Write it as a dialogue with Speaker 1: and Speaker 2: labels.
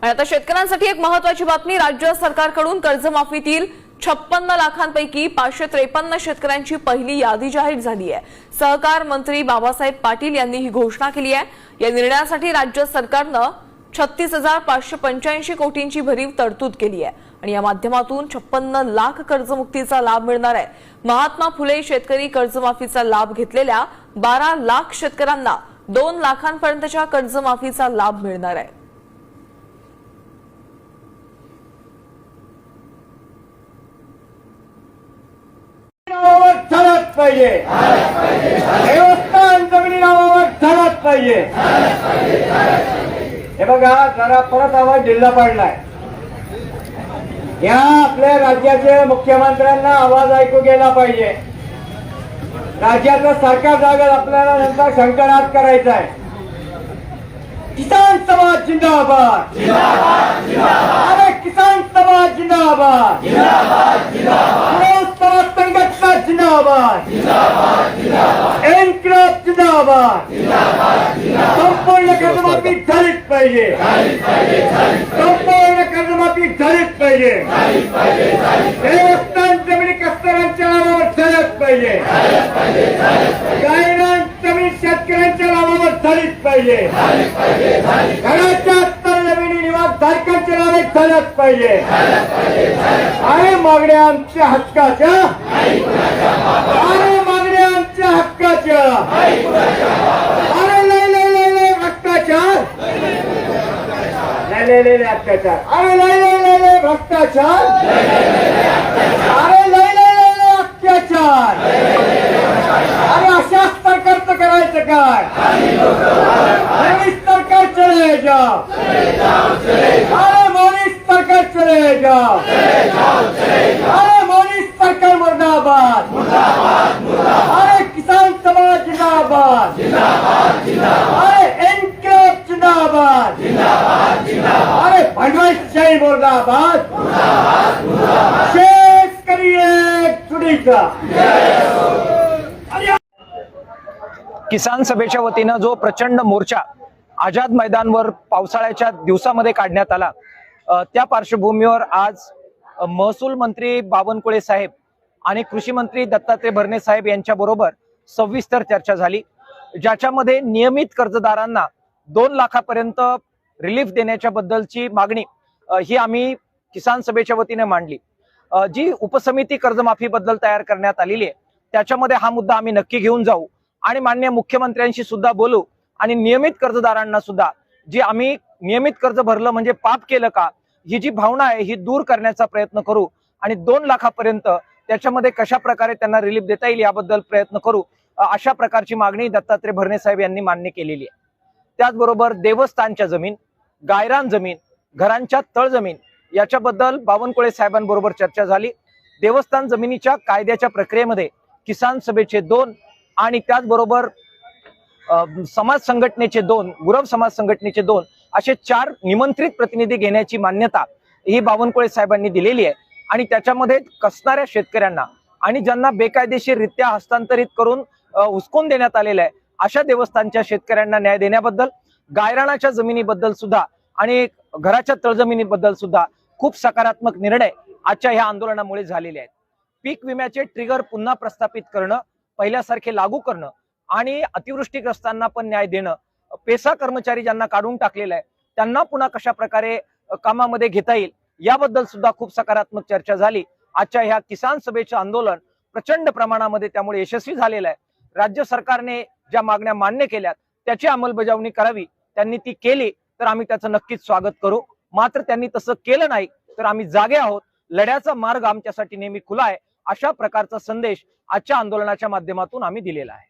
Speaker 1: आणि आता शेतकऱ्यांसाठी एक महत्त्वाची बातमी। राज्य सरकारकडून कर्जमाफीतील 56 लाखांपैकी 553 शेतकऱ्यांची पहिली यादी जाहीर झाली आहे। सहकार मंत्री बाबासाहेब पाटील यांनी ही घोषणा केली आहे। या निर्णयासाठी राज्य सरकारने 36,585 कोटींची भरीव तरतूद केली आहे आणि या माध्यमातून 56 लाख कर्जमुक्तीचा लाभ मिळणार आहे। महात्मा फुले शेतकरी कर्जमाफीचा लाभ घेतलेल्या 12 लाख शेतकऱ्यांना 2 लाखांपर्यंतच्या कर्जमाफीचा लाभ मिळणार आहे।
Speaker 2: झालंच पाहिजे, देवस्थान जमिनी नावावर झालंच पाहिजे। हे बघा, जरा परत आवाज ढिल्ला पडलाय। या आपल्या राज्याच्या मुख्यमंत्र्यांना आवाज ऐकू गेला पाहिजे। राज्याचं सरकार जागेल, आपल्याला नंतर शंकरनाद करायचा आहे। किसान समाज जिंदाबाद, अरे किसान समाज जिंदाबाद, संघटना जिंदाबाद, इन्क्लाब जिंदाबाद। संपूर्ण कर्जमाफी झालीच पाहिजे, संपूर्ण कर्जमाफी झालीच पाहिजे। देवस्थान जमिनी कष्टकऱ्यांच्या नावावर झाल्याच पाहिजे, गायरान जमीन शेतकऱ्यांच्या नावावर झालीच पाहिजे, घराच्या जमिनी निवास धारकांच्या नावे झाल्याच पाहिजे। अरे मागण्या आमच्या हक्काच्या, अरे मागण्या आमच्या हक्काच्या, अरे लय भ्रष्टाचार, लय अत्याचार, अरे लय भ्रष्टाचार, अरे लय अत्याचार। अरे अशा सरकारचं करायचं काय? मोदी सरकार चले जाओ, अरे मोदी सरकार चले जाओ, अरे मोदी सरकार मुर्दाबाद, अरे किसान समाज जिंदाबाद, अरे इन्क्लाब जिंदाबाद, अरे भांडवलशाही मुर्दाबाद, शेतकरी एकजुटीचा।
Speaker 3: किसान सभेच्या वतीनं जो प्रचंड मोर्चा आझाद मैदानवर पावसाळ्याच्या दिवसामध्ये काढण्यात आला, त्या पार्श्वभूमीवर आज महसूल मंत्री बावनकुळे साहेब आणि कृषी मंत्री दत्तात्रय भरणे साहेब यांच्याबरोबर सविस्तर चर्चा झाली, ज्याच्यामध्ये नियमित कर्जदारांना 2 लाखापर्यंत रिलीफ देण्याच्या बद्दलची मागणी ही आम्ही किसान सभेच्या वतीने मांडली। जी उपसमिती कर्जमाफी बद्दल तयार करण्यात आलेली आहे, त्याच्यामध्ये हा मुद्दा आम्ही नक्की घेऊन जाऊ आणि माननीय मुख्यमंत्र्यांशी सुद्धा बोलू आणि नियमित कर्जदारांना सुद्धा, जी आम्ही नियमित कर्ज भरलं म्हणजे पाप केलं का, ही जी भावना आहे ही दूर करण्याचा प्रयत्न करू आणि 2 लाखापर्यंत त्याच्यामध्ये कशा प्रकारे त्यांना रिलीफ देता येईल याबद्दल प्रयत्न करू, अशा प्रकारची मागणी दत्तात्रय भरणे साहेब यांनी मान्य केलेली आहे। त्याचबरोबर देवस्थानच्या जमीन, गायरान जमीन, घरांच्या तळजमीन याच्याबद्दल बावनकुळे साहेबांबरोबर चर्चा झाली। देवस्थान जमिनीच्या कायद्याच्या प्रक्रियेमध्ये किसान सभेचे 2 आणि त्याचबरोबर समाज संघटनेचे 2, गुरव समाज संघटनेचे 2 असे 4 निमंत्रित प्रतिनिधी घेण्याची मान्यता ही बावनकुळे साहेबांनी दिलेली आहे आणि त्याच्यामध्ये कसणाऱ्या शेतकऱ्यांना आणि ज्यांना बेकायदेशीररित्या हस्तांतरित करून हुसकून देण्यात आलेलं आहे अशा देवस्थानच्या शेतकऱ्यांना न्याय देण्याबद्दल, गायरानाच्या जमिनीबद्दल सुद्धा आणि घराच्या तळजमिनीबद्दल सुद्धा खूप सकारात्मक निर्णय आजच्या ह्या आंदोलनामुळे झालेले आहेत। पीक विम्याचे ट्रिगर पुन्हा प्रस्थापित करणं, पहिल्यासारखे लागू करणं आणि अतिवृष्टीग्रस्तांना पण न्याय देणं, पेसा कर्मचारी ज्यांना काढून टाकलेला आहे त्यांना पुन्हा कशा प्रकारे कामामध्ये घेता येईल याबद्दल सुद्धा खूप सकारात्मक चर्चा झाली। आजच्या ह्या किसान सभेचं आंदोलन प्रचंड प्रमाणामध्ये त्यामुळे यशस्वी झालेलं आहे। राज्य सरकारने ज्या मागण्या मान्य केल्यात त्याची अंमलबजावणी करावी, त्यांनी ती केली तर आम्ही त्याचं नक्कीच स्वागत करू। मात्र त्यांनी तसं केलं नाही तर आम्ही जागे आहोत, लढ्याचा मार्ग आमच्यासाठी नेहमी खुला आहे, अशा प्रकारचा संदेश आजच्या आंदोलनाच्या माध्यमातून आम्ही दिलेला आहे।